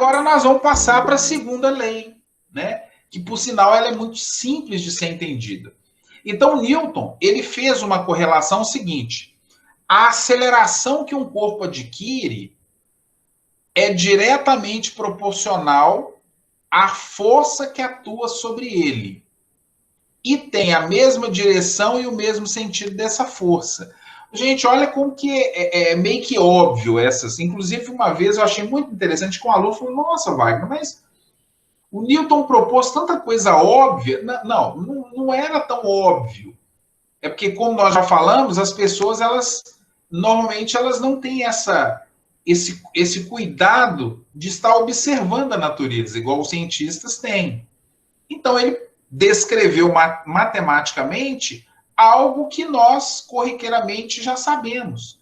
agora nós vamos passar para a segunda lei, né? Que, por sinal, ela é muito simples de ser entendida. Então, Newton, ele fez uma correlação seguinte: a aceleração que um corpo adquire é diretamente proporcional à força que atua sobre ele. E tem a mesma direção e o mesmo sentido dessa força. Gente, olha como que é meio que óbvio essas. Inclusive, uma vez eu achei muito interessante que um aluno falou: nossa, Wagner, mas o Newton propôs tanta coisa óbvia. Não era tão óbvio. É porque, como nós já falamos, as pessoas, normalmente, elas não têm esse cuidado de estar observando a natureza, igual os cientistas têm. Então, ele descreveu matematicamente algo que nós, corriqueiramente, já sabemos.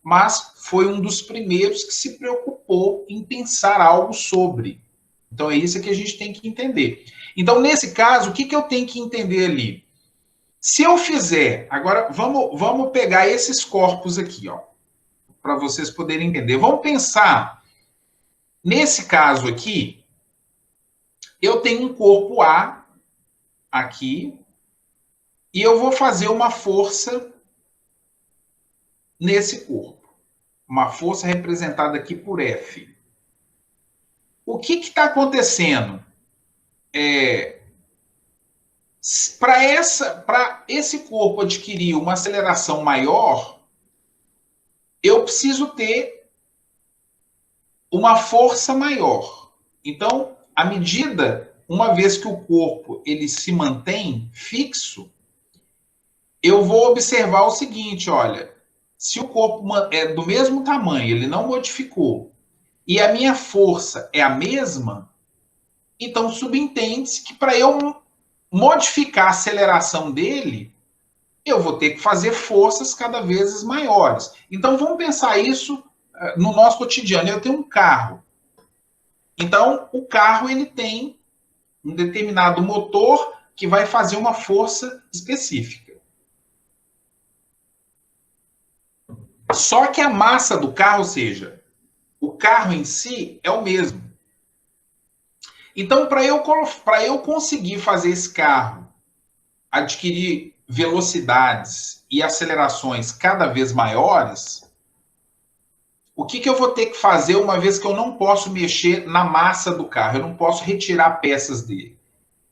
Mas foi um dos primeiros que se preocupou em pensar algo sobre. Então, é isso que a gente tem que entender. Então, nesse caso, o que eu tenho que entender ali? Se eu fizer... Agora, vamos pegar esses corpos aqui, ó, para vocês poderem entender. Vamos pensar, nesse caso aqui, eu tenho um corpo A aqui, e eu vou fazer uma força nesse corpo. Uma força representada aqui por F. O que está acontecendo? Para esse corpo adquirir uma aceleração maior, eu preciso ter uma força maior. Então, à medida, uma vez que o corpo ele se mantém fixo, eu vou observar o seguinte, olha, se o corpo é do mesmo tamanho, ele não modificou, e a minha força é a mesma, então subentende-se que para eu modificar a aceleração dele, eu vou ter que fazer forças cada vez maiores. Então vamos pensar isso no nosso cotidiano. Eu tenho um carro. Então o carro ele tem um determinado motor que vai fazer uma força específica. Só que a massa do carro, ou seja, o carro em si é o mesmo. Então, para eu conseguir fazer esse carro adquirir velocidades e acelerações cada vez maiores, o que eu vou ter que fazer uma vez que eu não posso mexer na massa do carro? Eu não posso retirar peças dele.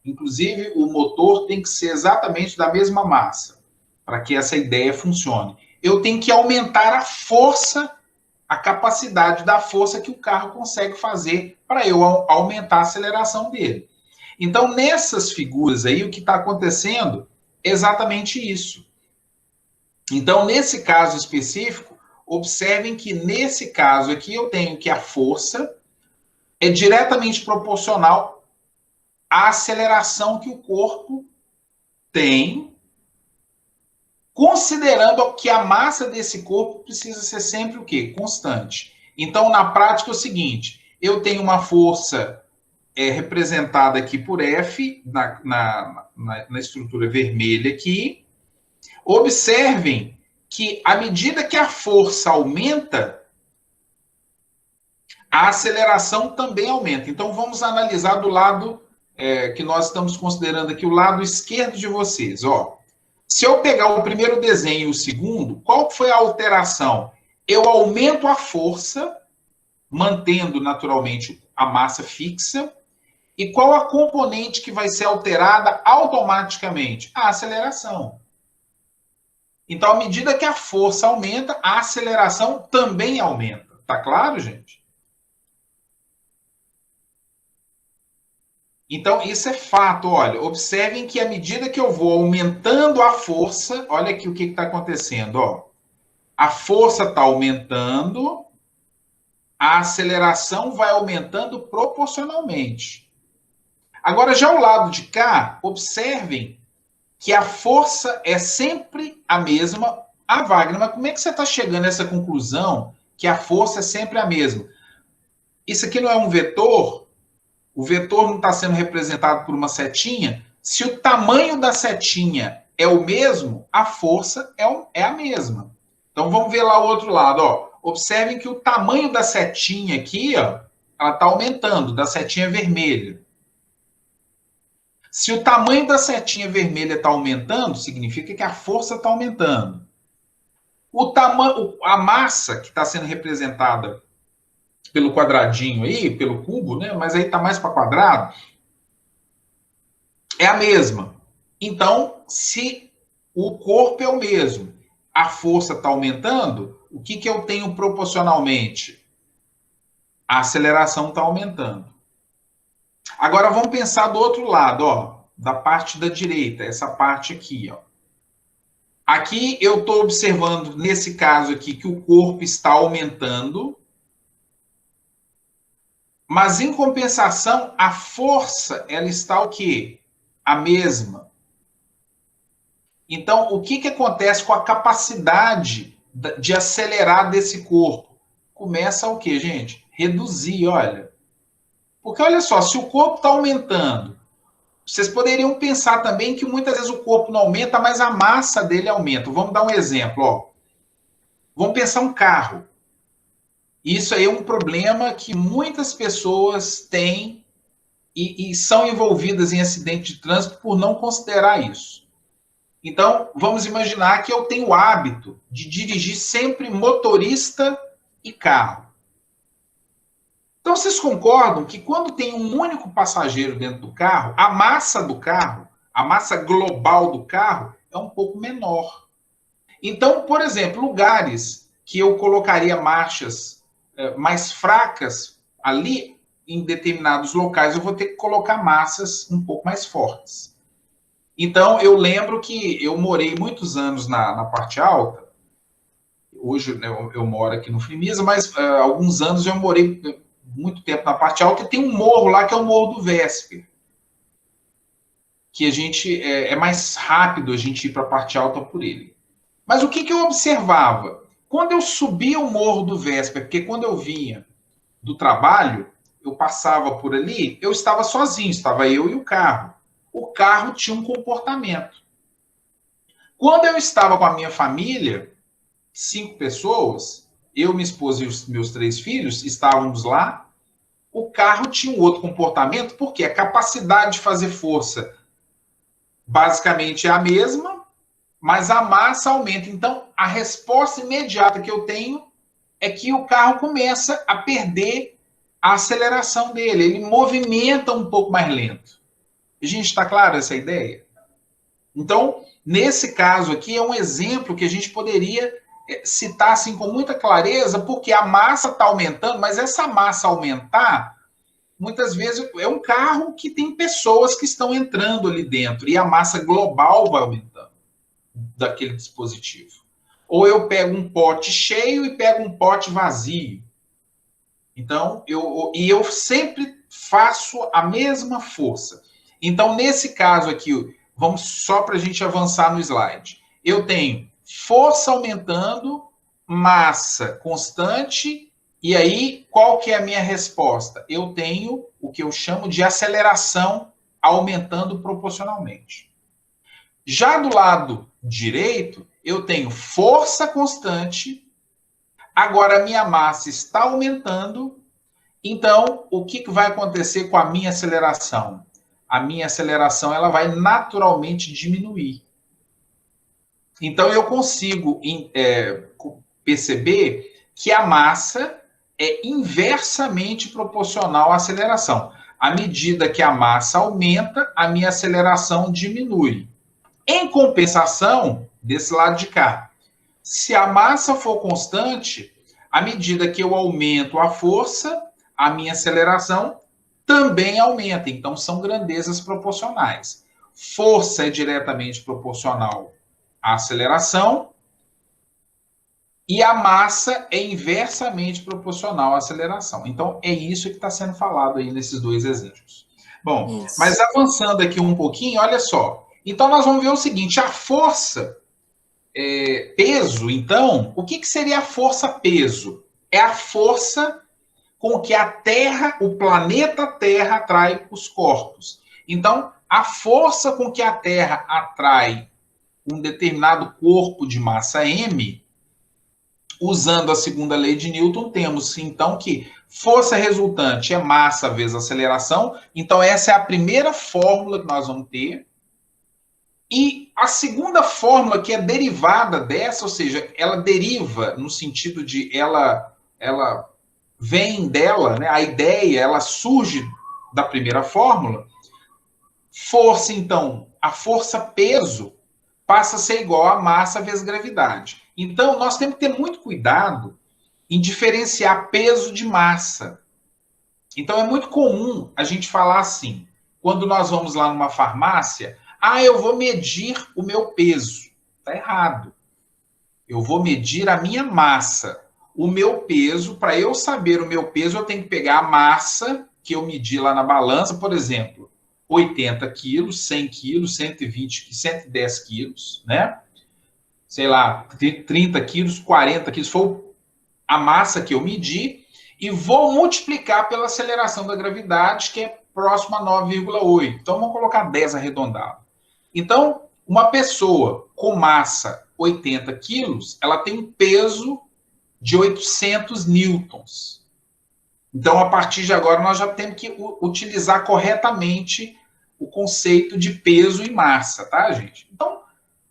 Inclusive, o motor tem que ser exatamente da mesma massa, para que essa ideia funcione. Eu tenho que aumentar a força, a capacidade da força que o carro consegue fazer para eu aumentar a aceleração dele. Então, nessas figuras aí, o que está acontecendo é exatamente isso. Então, nesse caso específico, observem que nesse caso aqui eu tenho que a força é diretamente proporcional à aceleração que o corpo tem, considerando que a massa desse corpo precisa ser sempre o quê? Constante. Então, na prática, é o seguinte, eu tenho uma força representada aqui por F, na estrutura vermelha aqui. Observem que, à medida que a força aumenta, a aceleração também aumenta. Então, vamos analisar do lado que nós estamos considerando aqui, o lado esquerdo de vocês. Ó. Se eu pegar o primeiro desenho e o segundo, qual foi a alteração? Eu aumento a força, mantendo naturalmente a massa fixa, e qual a componente que vai ser alterada automaticamente? A aceleração. Então, à medida que a força aumenta, a aceleração também aumenta. Tá claro, gente? Então, isso é fato. Olha, observem que à medida que eu vou aumentando a força, olha aqui o que está acontecendo. Ó. A força está aumentando, a aceleração vai aumentando proporcionalmente. Agora, já ao lado de cá, observem que a força é sempre a mesma. Ah, Wagner, mas como é que você está chegando a essa conclusão que a força é sempre a mesma? Isso aqui não é um vetor? O vetor não está sendo representado por uma setinha? Se o tamanho da setinha é o mesmo, a força é a mesma. Então, vamos ver lá o outro lado. Ó. Observem que o tamanho da setinha aqui, ó, ela está aumentando, da setinha vermelha. Se o tamanho da setinha vermelha está aumentando, significa que a força está aumentando. O tamanho, a massa que está sendo representada pelo quadradinho aí, pelo cubo, né? Mas aí está mais para quadrado, é a mesma. Então, se o corpo é o mesmo, a força está aumentando, o que eu tenho proporcionalmente? A aceleração está aumentando. Agora vamos pensar do outro lado, ó, da parte da direita, essa parte aqui, ó. Aqui eu estou observando, nesse caso aqui, que o corpo está aumentando, mas em compensação, a força, ela está o quê? A mesma. Então, o que acontece com a capacidade de acelerar desse corpo? Começa o quê, gente? Reduzir, olha. Porque olha só, se o corpo está aumentando, vocês poderiam pensar também que muitas vezes o corpo não aumenta, mas a massa dele aumenta. Vamos dar um exemplo, ó. Vamos pensar um carro. Isso aí é um problema que muitas pessoas têm e são envolvidas em acidente de trânsito por não considerar isso. Então, vamos imaginar que eu tenho o hábito de dirigir sempre motorista e carro. Então, vocês concordam que quando tem um único passageiro dentro do carro, a massa global do carro, é um pouco menor. Então, por exemplo, lugares que eu colocaria marchas mais fracas ali, em determinados locais, eu vou ter que colocar massas um pouco mais fortes. Então, eu lembro que eu morei muitos anos na parte alta. Hoje, né, eu moro aqui no Frimisa, mas alguns anos eu morei muito tempo na parte alta, e tem um morro lá que é o Morro do Vésper, que a gente é mais rápido a gente ir para a parte alta por ele. Mas o que eu observava? Quando eu subia o Morro do Vésper, porque quando eu vinha do trabalho, eu passava por ali, eu estava sozinho, estava eu e o carro. O carro tinha um comportamento. Quando eu estava com a minha família, 5 pessoas, eu, minha esposa e os meus 3 filhos, estávamos lá, o carro tinha um outro comportamento, porque a capacidade de fazer força basicamente é a mesma, mas a massa aumenta. Então, a resposta imediata que eu tenho é que o carro começa a perder a aceleração dele, ele movimenta um pouco mais lento. A gente está claro essa ideia? Então, nesse caso aqui, é um exemplo que a gente poderia citar assim com muita clareza, porque a massa está aumentando, mas essa massa aumentar, muitas vezes é um carro que tem pessoas que estão entrando ali dentro, e a massa global vai aumentando daquele dispositivo. Ou eu pego um pote cheio e pego um pote vazio. Então, eu sempre faço a mesma força. Então, nesse caso aqui, vamos só para a gente avançar no slide. Eu tenho força aumentando, massa constante, e aí, qual que é a minha resposta? Eu tenho o que eu chamo de aceleração aumentando proporcionalmente. Já do lado direito, eu tenho força constante, agora a minha massa está aumentando, então, o que vai acontecer com a minha aceleração? A minha aceleração ela vai naturalmente diminuir. Então, eu consigo perceber que a massa é inversamente proporcional à aceleração. À medida que a massa aumenta, a minha aceleração diminui. Em compensação, desse lado de cá, se a massa for constante, à medida que eu aumento a força, a minha aceleração também aumenta. Então, são grandezas proporcionais. Força é diretamente proporcional à aceleração e a massa é inversamente proporcional à aceleração. Então, é isso que está sendo falado aí nesses 2 exemplos. Bom, isso. Mas avançando aqui um pouquinho, olha só. Então, nós vamos ver o seguinte, a força peso, então, o que seria a força peso? É a força com que a Terra, o planeta Terra, atrai os corpos. Então, a força com que a Terra atrai um determinado corpo de massa M usando a segunda lei de Newton, temos então que força resultante é massa vezes aceleração. Então, essa é a primeira fórmula que nós vamos ter. E a segunda fórmula, que é derivada dessa, ou seja, ela deriva no sentido de ela vem dela, né? A ideia, ela surge da primeira fórmula. Força, então, a força-peso passa a ser igual a massa vezes gravidade. Então, nós temos que ter muito cuidado em diferenciar peso de massa. Então, é muito comum a gente falar assim, quando nós vamos lá numa farmácia, eu vou medir o meu peso. Está errado. Eu vou medir a minha massa. O meu peso, para eu saber o meu peso, eu tenho que pegar a massa que eu medi lá na balança, por exemplo, 80 quilos, 100 quilos, 120, 110 quilos, né? Sei lá, 30 quilos, 40 quilos, foi a massa que eu medi, e vou multiplicar pela aceleração da gravidade, que é próximo a 9,8. Então, vamos colocar 10 arredondado. Então, uma pessoa com massa 80 quilos, ela tem um peso de 800 newtons. Então, a partir de agora, nós já temos que utilizar corretamente o conceito de peso e massa, tá, gente? Então,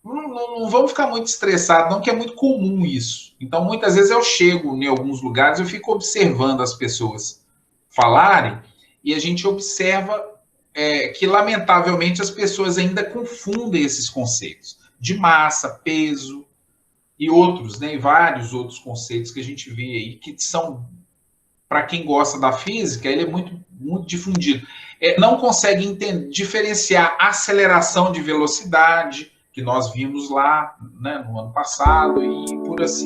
não vamos ficar muito estressados, não, que é muito comum isso. Então, muitas vezes eu chego em alguns lugares, eu fico observando as pessoas falarem, e a gente observa que, lamentavelmente, as pessoas ainda confundem esses conceitos de massa, peso e outros, né? E vários outros conceitos que a gente vê aí, que são, para quem gosta da física, ele é muito, muito difundido. Não consegue diferenciar aceleração de velocidade, que nós vimos lá, né, no ano passado, e por assim